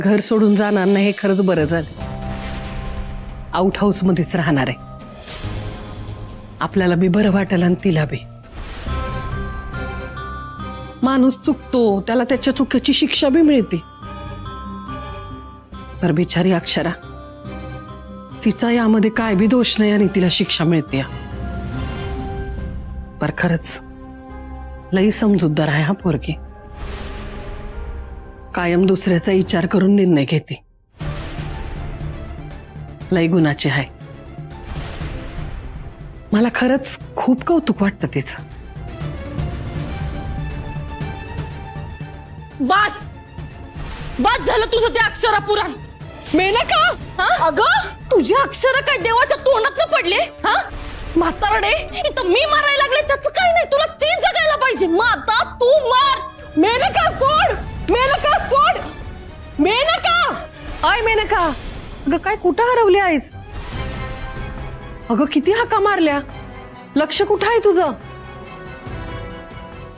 घर सोडून जाणार नाही हे खरंच बरं झालं. आउट हाऊस मध्येच राहणार आहे. आपल्याला बी बरं वाटेल आणि तिला बी. माणूस चुकतो त्याला त्याच्या चुकीची शिक्षा बी मिळते. पर बिचारी अक्षरा, तिचा यामध्ये काय बी दोष नाही आणि तिला शिक्षा मिळते. पर खरंच लई समजूतदार आहे हा पोरगी. कायम दुसऱ्याचा विचार करून निर्णय घेते. लई गुणाची आहे. मला खरंच खूप कौतुक वाटतं तिचं. बस बस झालं तुझं ते अक्षरा पुराण. मेनका, अगं तुझी अक्षर काय देवाच्या तोंडात पडले? हा म्हातारडे, इथं मी मारायला लागले त्याचं काही नाही. तुला ती जगायला पाहिजे. माता तू मार. मेनका सोड, मेनका सोड, मेनका. आय मेनका, अगं काय कुठं हरवली आहेस? अगं किती हाका मारल्या. लक्ष कुठं आहे तुझं?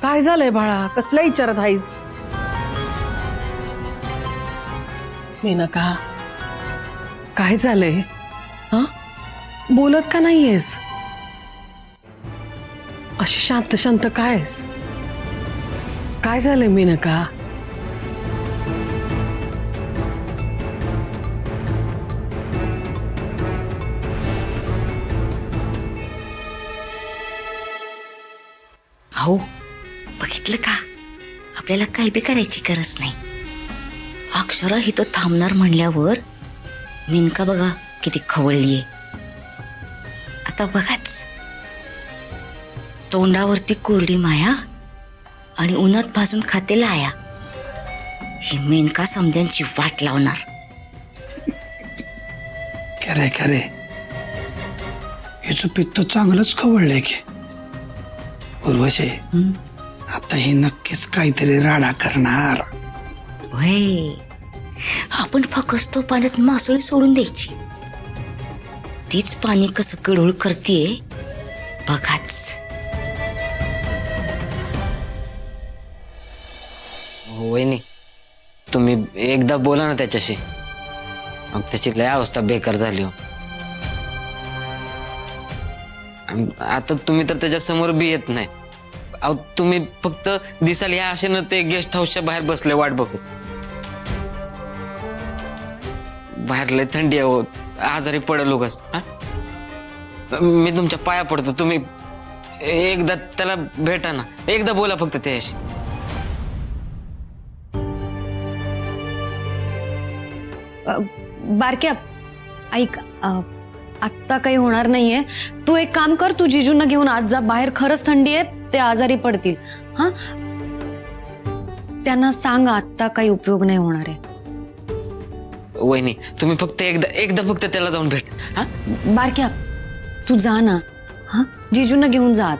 काय झालंय बाळा? कसल्या विचारत आहेस? मेनका, काय झालंय? हा बोलत का नाहीयेस? अशी शांत शांत काय आहेस? काय झालंय मेनका? हो बघितलं का, आपल्याला काही बी करायची गरज नाही. अक्षरा ही तो थांबणार म्हणल्यावर मेनका बघा किती खवळलीये. आता बघाच, तोंडावरती कोरडी माया आणि उन्हात भाजून खाते लाया. ही मेनका समद्यांची वाट लावणार. खरे खरे, हिचं पित्त चांगलंच खवळलंय की. उर्वशी, आता ही नक्कीच काहीतरी राडा करणार. वय, आपण फकस्त पाण्यात मासोळी सोडून द्यायची. तीच पाणी कसं गढूळ करतीये बघाच. वहिनी, तुम्ही एकदा बोला ना त्याच्याशी. मग त्याची लय अवस्था बेकार झाली हो. आता तुम्ही तर त्याच्या समोर बी येत नाही. अहो, तुम्ही फक्त दिसाल या आशेनं ते गेस्ट हाऊसच्या बाहेर बसले वाट बघत. बाहेर लय थंडी आहे हो, आजारी पडेल उगाच. मी तुमच्या पाया पडतो, तुम्ही एकदा त्याला भेटा ना. एकदा बोला फक्त त्याच्याशी. बारक्या, ऐक, आत्ता काही होणार नाहीये. तू एक काम कर, तू जिजूंना घेऊन आज जा. बाहेर खरंच थंडी आहे, ते आजारी पडतील. हा, त्यांना सांग आत्ता काही उपयोग नाही होणार आहे. वहिनी, तुम्ही फक्त एकदा फक्त त्याला जाऊन भेट. हा बारक्या, तू जा ना. हा, जिजूंना घेऊन जा.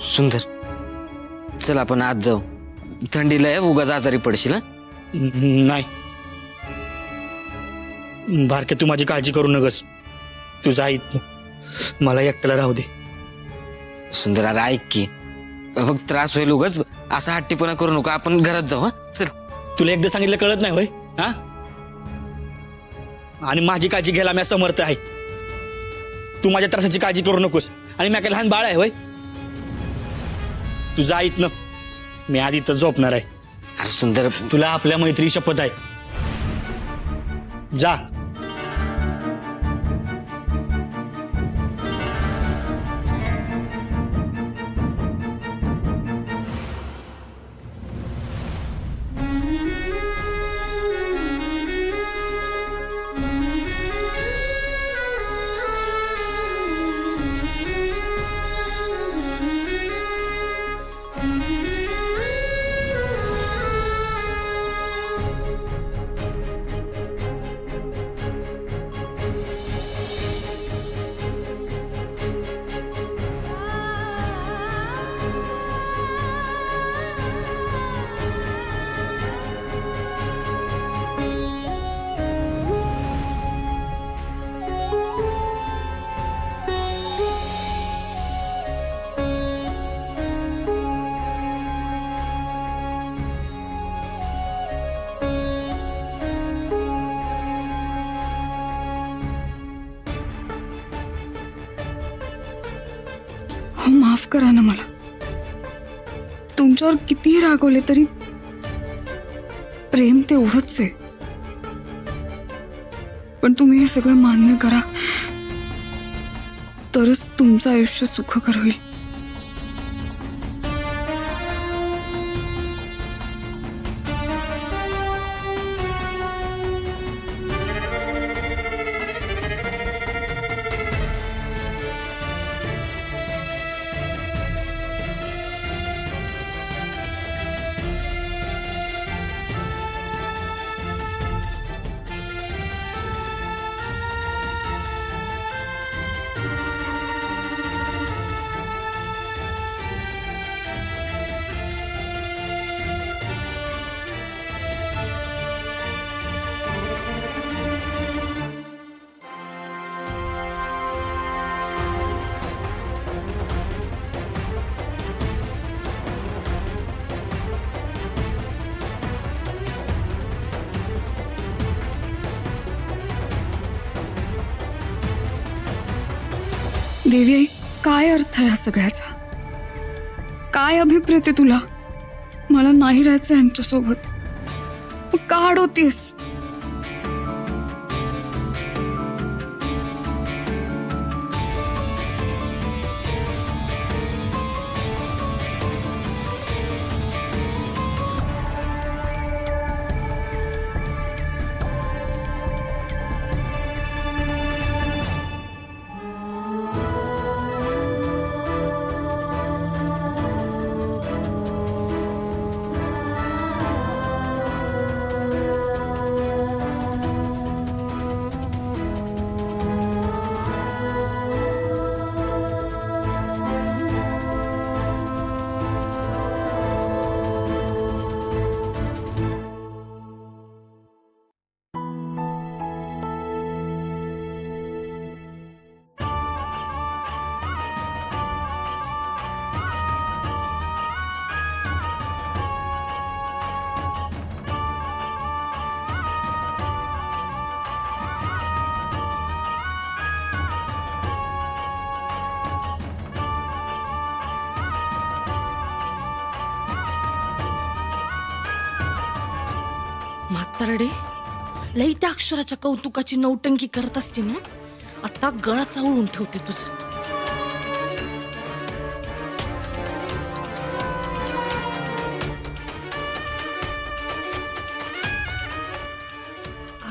सुंदर, चल आपण आज जाऊ. थंडीला आहे, उगाच आजारी पडशील. नाही बारके, तू माझी काळजी करू नकस. तुझा ऐक, मला एकट्याला राहू दे. सुंदर, अरे ऐक की, बघ त्रास होईल उगाच. असा हट्टीपणा करू नको. आपण घरात जाऊ. हा चल. तुला एकदा सांगितलं कळत नाही होय? हा, आणि माझी काळजी घ्यायला मी समर्थ आहे. तू माझ्या त्रासाची काळजी करू नकोस. आणि मी काय लहान बाळ आहे होय? तू जा इथनं, मी आधी इथं झोपणार आहे. अरे सुंदर, तुला आपल्या मैत्री शपथ आहे. जा. माफ करा ना मला. तुमच्यावर कितीही रागवले तरी प्रेम तेवढंच आहे. पण तुम्ही हे सगळं मान्य करा, तरच तुमचं आयुष्य सुखकर होईल. देवी आई, काय अर्थ आहे या सगळ्याचा? काय अभिप्रेत आहे तुला? मला नाही राहायचं यांच्यासोबत. मग का अडवतीस? म्हातारडे, लई त्या अक्षराच्या कौतुकाची नौटंकी करत असते ना, आता गळा चावळून ठेवते तुझं.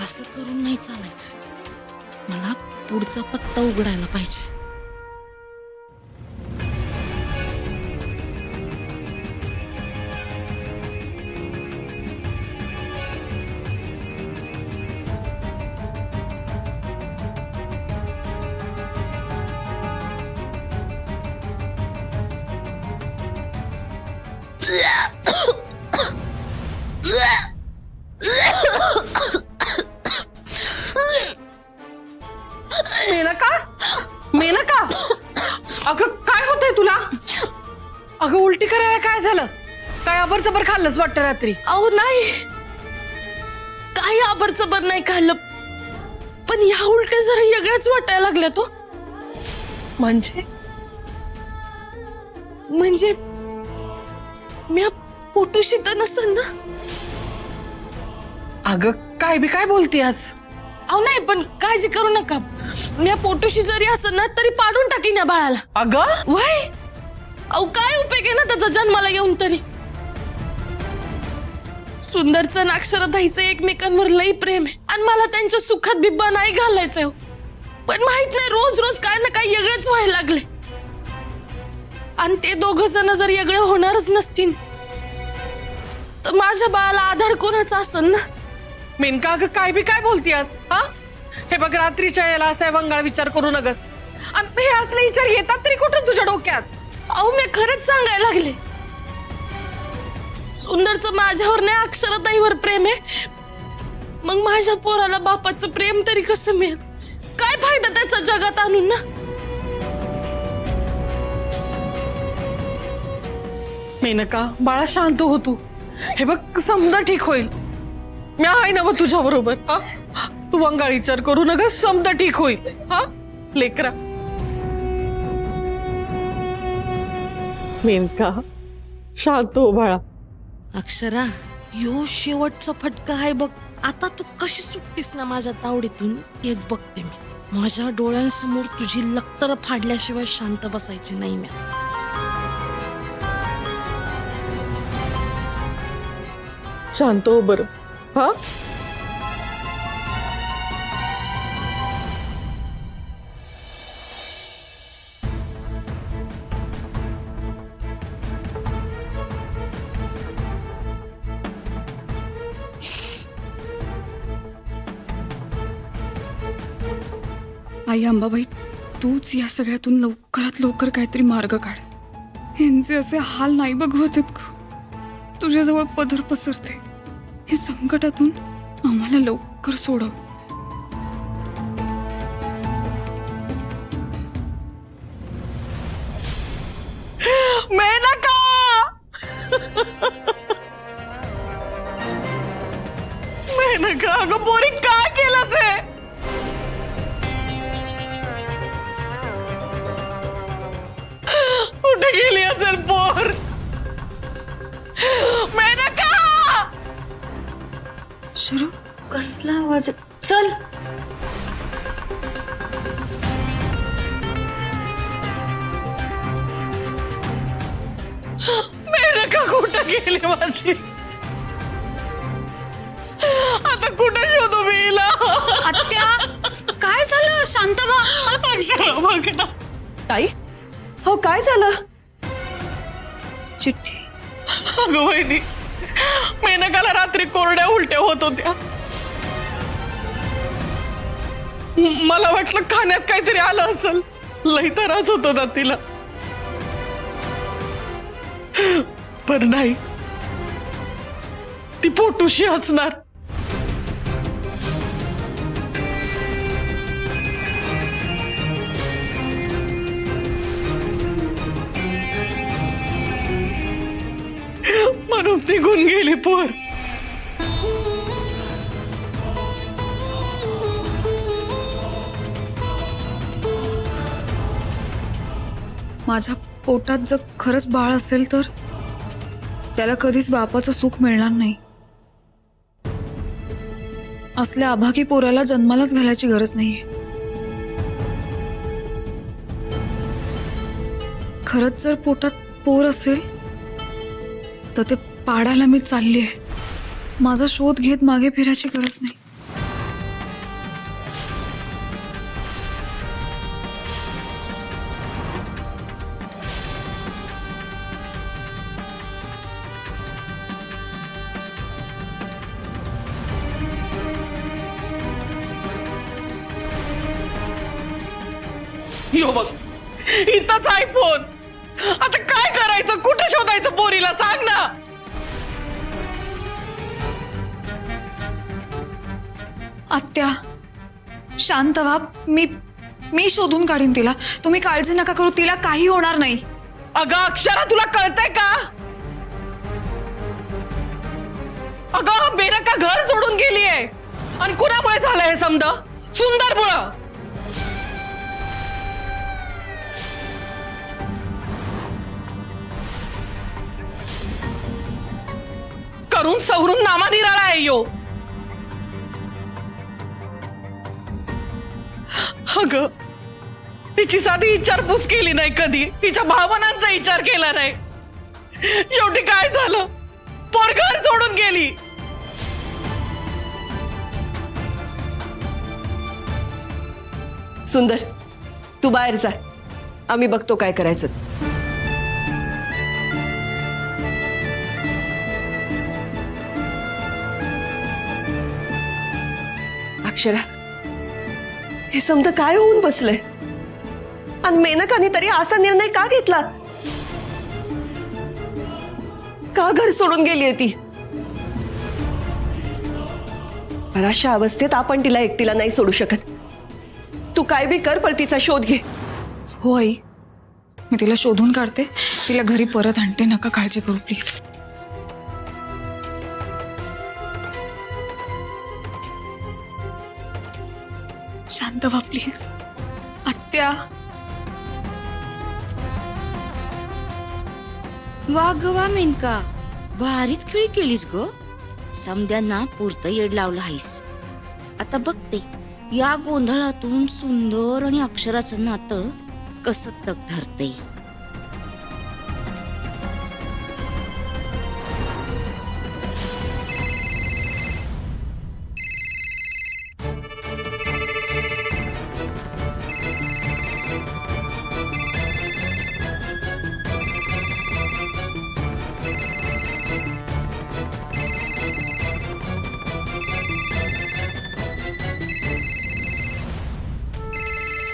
असं करून नाही चालायचं. मला पुढचा पत्ता उघडायला पाहिजे. मेनका, मेनका, अगं काय होतंय तुला? अगं उलटी करायला काय झालं? काय अबरचबर खाल्लंस वाटतं रात्री? अहो नाही, काही आबरचबर नाही खाल्लं, पण या उलट्या जरा वेगळ्याच वाटायला लागल्या तो. म्हणजे म्हणजे मी पोटूशी तर नसन ना? अगं काय बी काय बोलतीयस? अहो नाही, पण काळजी करू नका. मी पोटूशी जरी असन ना तरी पाडून टाकीन या बाळाला. अगं वय, अहो काय उपयोग आहे ना त्याचा जन्माला येऊन तरी. सुंदरचं आणि अक्षराताईचं एकमेकांवर लई प्रेम आहे आणि मला त्यांच्या सुखात बिब्बा नाही घालायचंय. पण माहित नाही, रोज रोज काय ना काय वेगळेच व्हायला लागले. आणि ते दोघं जण जर वेगळे होणारच नसतील तर माझ्या बाळाला आधार कोणाचा असेल ना? मेनका, अगं काय बी काय बोलतीयस? हा, हे बघ, रात्रीच्या याला असा वंगाळ विचार करू नगस. आणि हे असले विचार येतात तरी कुठं तुझ्या डोक्यात? अहो मी खरंच सांगायला लागले, सुंदरचं माझ्यावर नाही अक्षराताईवर प्रेम आहे. मग माझ्या पोराला बापाचं प्रेम तरी कसं मिळेल? काय फायदा त्याचा जगात आणून ना? मेनका बाळा, शांत हो तू. हे बघ, समजा ठीक होईल. मी आहे ना मग तुझ्या बरोबर. हा, तू वंगाळ विचार करू नका, समजा ठीक होईल. हा लेकरा. मेनका शांत हो बाळा. अक्षरा, यो शेवटचा फटका आहे बघ. आता तू कशी सुटतीस ना माझ्या तावडीतून तेच बघते मी. माझ्या डोळ्यांसमोर तुझी लक्तर फाडल्याशिवाय शांत बसायची नाही मी. शांत हो बरं. हा आई अंबाबाई, तूच या सगळ्यातून लवकरात लवकर काहीतरी मार्ग काढ. यांचे असे हाल नाही बघवत आहेत ग. तुझ्याजवळ पदर पसरते. हे संकटातून आम्हाला लवकर सोडव. मेनका मेनका, अगं पोरी काय केलं ते? कुठे गेली असेल पोर? मेनका शरू, कसला आवाज आहे? चल. मेनका कुठं गेली माझी? आता कुठे शोधू मी हिला? आत्या, काय झालं? शांत व्हा. अक्षरा बघ ना. ताई, हो काय झालं? चिठ्ठी. अगं वहिनी, मेनकाला रात्री कोरड्या उलट्या होत होत्या. मला वाटलं खाण्यात काहीतरी आलं असेल. लई त्रास होत होता तिला, पण नाही, ती पोटूशी असणार. म्हणून निघून गेली पोर. माझ्या पोटात जर खरंच बाळ असेल तर त्याला कधीच बापाचं सुख मिळणार नाही. असल्या अभागी पोराला जन्मालाच घालायची गरज नाहीये. खरंच जर पोटात पोर असेल तर ते पाडायला मी चाललीये. माझा शोध घेत मागे फिरायची गरज नाही. यो बघ, इथंच आहे फोन. आता काय करायचं? कुठे शोधायचं पोरीला? सांग ना. आत्या, शांत व्हा. मी शोधून काढीन तिला. तुम्ही काळजी नका करू. तिला काही होणार नाही. अगं अक्षरा, तुला कळतंय का? अगं मेनका घर सोडून गेलीये. आणि कुणामुळे झालं हे समज? सुंदरमुळं. करून सवरून नामानिराळा आहे यो. अगं तिची साधी विचारपूस केली नाही कधी. तिच्या भावनांचा विचार केला नाही. शेवटी काय झालं? पोरघर सोडून गेली. सुंदर, तू बाहेर जा. आम्ही बघतो काय करायचं. अक्षरा, हे समजा काय होऊन बसलंय? आणि मेनकाने तरी असा निर्णय का घेतला? का घर सोडून गेलीये ती? बऱ्याचशा अवस्थेत आपण तिला एकटीला नाही सोडू शकत. तू काय बी कर, पण तिचा शोध घे. हो आई, मी तिला शोधून काढते. तिला घरी परत आणते. नका काळजी करू प्लीज. शांत व्हा प्लीज. आत्या, वा ग वा मेनका, भारीच खेळी केलीस ग. समद्यांना पुरतं येड लावलं आहेस. आता बघते या गोंधळातून सुंदर आणि अक्षराचं नातं कसं तग धरते.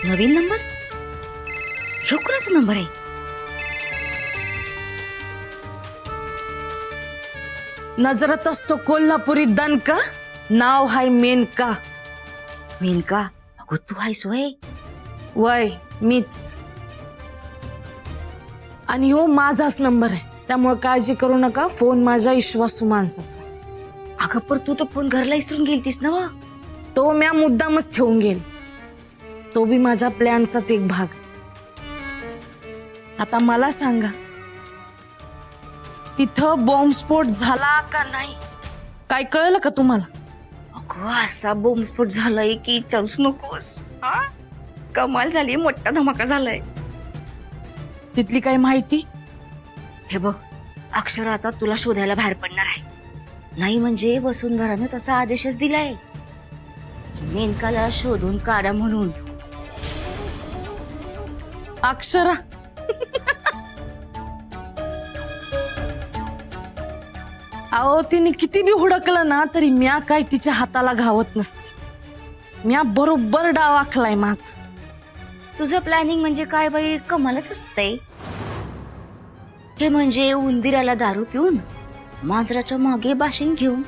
नवीन नंबर, ह्यो कुणाचा नंबर आहे? नजरात असतो कोल्हापुरी दणका, नाव हाय मेनका. मेनका, अगो तू आहेस वय? वय मीच. आणि हो माझाच नंबर आहे, त्यामुळे काळजी करू नका. फोन माझ्या विश्वासू माणसाचा. अगं पर तू तर फोन घरला विसरून गेलतीस ना वा? तो म्या मुद्दामच ठेवून गेल. तो बी माझ्या प्लॅनचाच एक भाग. आता मला सांगा, तिथं बॉम्बस्फोट झाला का नाही, काय कळलं का तुम्हाला? अगो असा बॉम्बस्फोट झालाय की विचारूच नकोस. हा? कमाल झाली, मोठा धमाका झालाय. तिथली काय माहिती? हे बघ, अक्षर आता तुला शोधायला बाहेर पडणार आहे. नाही म्हणजे वसुंधरानं तसा आदेशच दिलाय की मेनकाला शोधून काढा म्हणून. अक्षरा अहो तिने किती बी हुडकलं ना तरी म्या काय तिच्या हाताला घावत नसते. म्या बरोबर डाव आखलाय माझा. तुझं प्लॅनिंग म्हणजे काय बाई, कमालच असतंय. हे म्हणजे उंदिराला दारू पिऊन मांजराच्या मागे बाशिंग घेऊन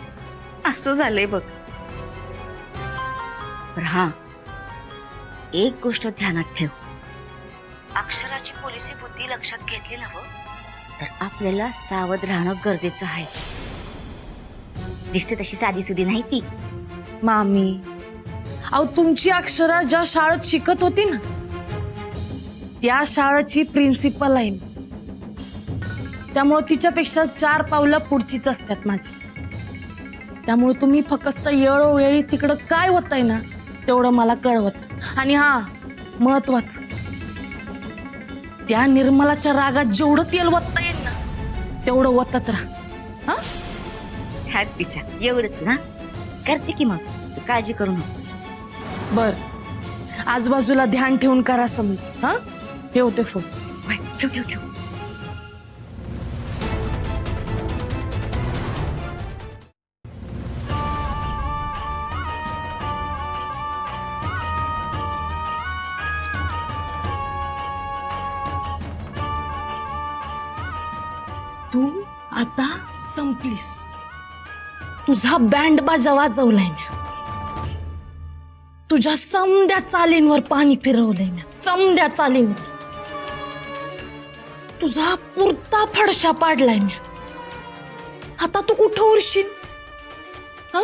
असं झालंय बघ. पण हा, एक गोष्ट ध्यानात ठेव. अक्षराची पोलिसी बुद्धी लक्षात घेतली ना तर आपल्याला सावध राहणं गरजेचं आहे. दिसते तशी साधी सुधी नाही ती. मामी, अहो तुमची अक्षरा ज्या शाळेत शिकत होती ना त्या शाळेची प्रिन्सिपल आहे. त्यामुळे तिच्यापेक्षा 4 पावलं पुढचीच असतात माझी. त्यामुळे तुम्ही फक्त वेळोवेळी तिकडं काय होतंय ना तेवढं मला कळवत. आणि हा महत्वाचं, त्या निर्मलाच्या रागात जेवढं तेल वतता येईल ना तेवढं वतत राहा. हा, ह्यात तिच्या एवढंच ना, करते की मग, तू काळजी करू नकोस. बर, आजूबाजूला ध्यान ठेवून करा समजा. हा, ठेवते फोन. बाय, ठेव ठेव ठेव. तू आता संपलीस. तुझा बँड बाजा वाजवलाय म्या. तुझ्या समद्या चालींवर पाणी फिरवलंय म्या, समद्या चालींवर. तुझा पुरता फडशा पाडलाय म्या. आता तू कुठं उरशील? हा,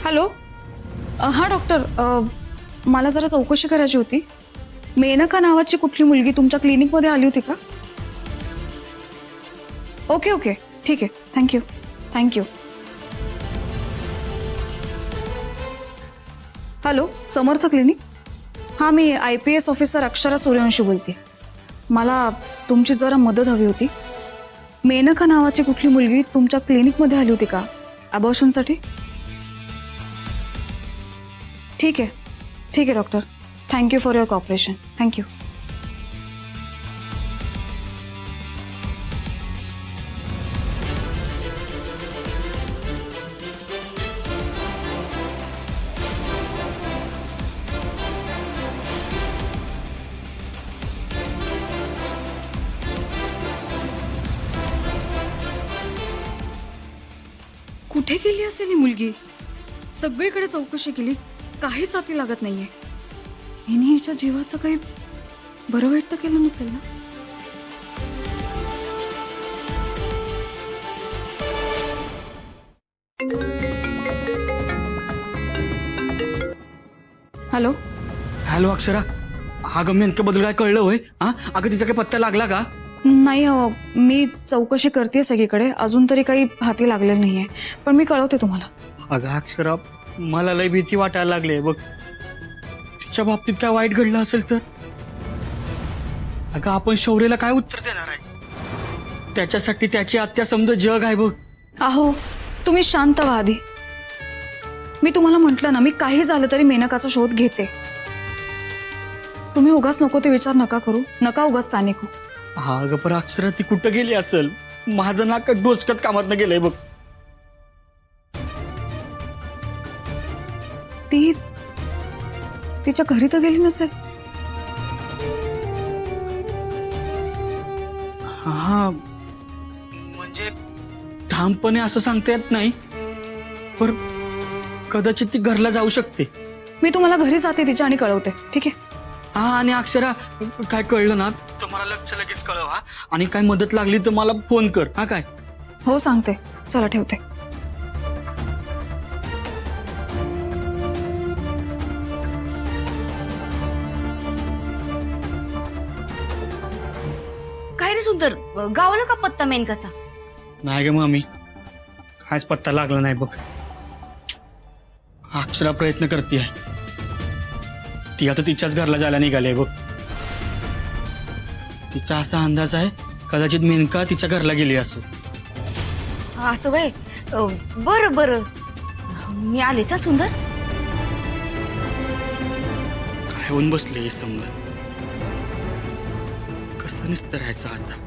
हॅलो. हा डॉक्टर, मला जरा चौकशी करायची होती. मेनका नावाची कुठली मुलगी तुमच्या क्लिनिकमध्ये आली होती का? ओके ओके, ठीक आहे. Thank you thank you. हॅलो, समर्थ क्लिनिक. हां, मी IPS ऑफिसर अक्षरा सूर्यवंशी बोलते. मला तुमची जरा मदत हवी होती. मेनका नावाची कुठली मुलगी तुमच्या क्लिनिकमध्ये आली होती का अबॉर्शनसाठी? ठीक आहे doctor. Thank you for your cooperation. Thank you. कुठे गेली असेल ही मुलगी? सगळीकडे चौकशी केली, काहीच हाती लागत नाहीये. हिने हिच्या जीवाचं काही बरं वाईट तर केलं नसेल ना? हॅलो. हॅलो अक्षरा, अगं नेमकं बदल काय कळलं होय? हा अगं तिचा काय पत्ता लागला का? नाही मी चौकशी करते सगळीकडे, अजून तरी काही हाती लागलेलं नाहीये, पण मी कळवते तुम्हाला. अगं अक्षरा, मला लय भीती वाटायला लागली बघ. तिच्या बाबतीत काय वाईट घडलं असेल तर? अगं आपण शौर्यला काय उत्तर देणार आहे? त्याच्यासाठी त्याची आत्या समजा जग आहे बघ. अहो तुम्ही शांत व्हा आधी. मी तुम्हाला म्हटलं ना, मी काही झालं तरी मेनकाचा शोध घेते. तुम्ही उगाच नको ते विचार नका करू, नका उगाच पॅनिक हो. हा अगं पण अक्षरा ती कुठं गेली असेल? माझं नाक डोचकत कामात गेलंय बघ. ती तिच्या घरी तर गेली नसेल. हा म्हणजे ठामपणे असं सांगता येत नाही, पण कदाचित ती घरला जाऊ शकते. मी तुम्हाला घरी जाते तिच्या आणि कळवते, ठीक आहे? हा आणि अक्षरा, काय कळलं ना तर मला लगेच कळव हा. आणि काय मदत लागली तर मला फोन कर हा. काय हो सांगते. चला ठेवते. काय रे सुंदर, गावला का पत्ता मेनकाचा? नाही ग मामी, कायच पत्ता लागला नाही बघ. अक्षरा प्रयत्न करते आहे. ती आता तिच्याच घरला जायला निघाली बघ. तिचा असा अंदाज आहे कदाचित मेनका तिच्या घरला गेली असो. असं वय, बरं बरं, मी आलेच हा सुंदर. काय होऊन बसले समजा, कसं निस्तरायचं आता?